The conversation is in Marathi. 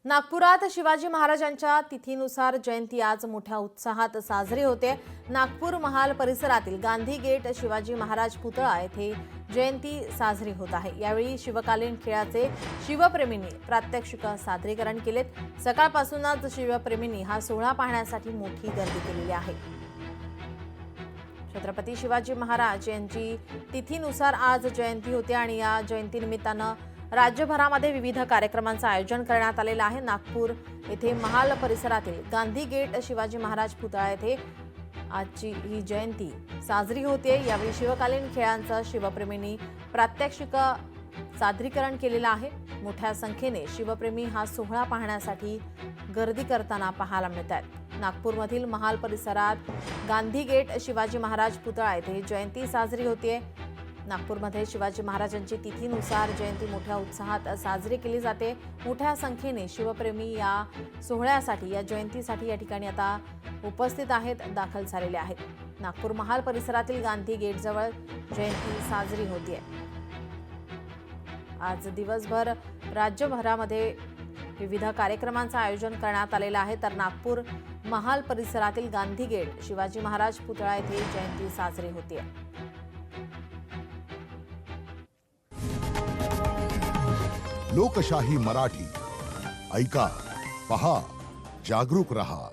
नागपुरात शिवाजी महाराजांच्या तिथीनुसार जयंती आज मोठ्या उत्साहात साजरी होते। नागपूर महाल परिसरातील गांधी गेट शिवाजी महाराज पुतळा येथे जयंती साजरी होत आहे। यावेळी शिवकालीन खेळाचे शिवप्रेमींनी प्रात्यक्षिक सादरीकरण केलेत। सकाळपासूनच शिवप्रेमींनी हा सोहळा पाहण्यासाठी मोठी गर्दी केलेली आहे। छत्रपती शिवाजी महाराज यांची तिथीनुसार आज जयंती होते आणि या जयंतीनिमित्तानं राज्यभरामध्ये विविध कार्यक्रमांचं आयोजन करण्यात आलेलं आहे। नागपूर येथे महाल परिसरातील गांधी गेट शिवाजी महाराज पुतळा येथे आजची ही जयंती साजरी होते। यावेळी शिवकालीन खेळांचं शिवप्रेमींनी प्रात्यक्षिक सादरीकरण केलेलं आहे। मोठ्या संख्येने शिवप्रेमी हा सोहळा पाहण्यासाठी गर्दी करताना पाहायला मिळतात। नागपूरमधील महाल परिसरात गांधी गेट शिवाजी महाराज पुतळा येथे जयंती साजरी होते। नागपूरमध्ये शिवाजी महाराजांची तिथीनुसार जयंती मोठ्या उत्साहात साजरी केली जाते। मोठ्या संख्येने शिवप्रेमी या सोहळ्यासाठी या जयंतीसाठी या ठिकाणी आता उपस्थित आहेत, दाखल झालेले आहेत। नागपूर महाल परिसरातील गांधी गेटजवळ जयंती साजरी होते। आज दिवसभर राज्यभरामध्ये विविध कार्यक्रमांचं आयोजन करण्यात आलेलं आहे। तर नागपूर महाल परिसरातील गांधी गेट शिवाजी महाराज पुतळा येथे जयंती साजरी होते। लोकशाही मराठी ऐका, पहा, जागरूक रहा।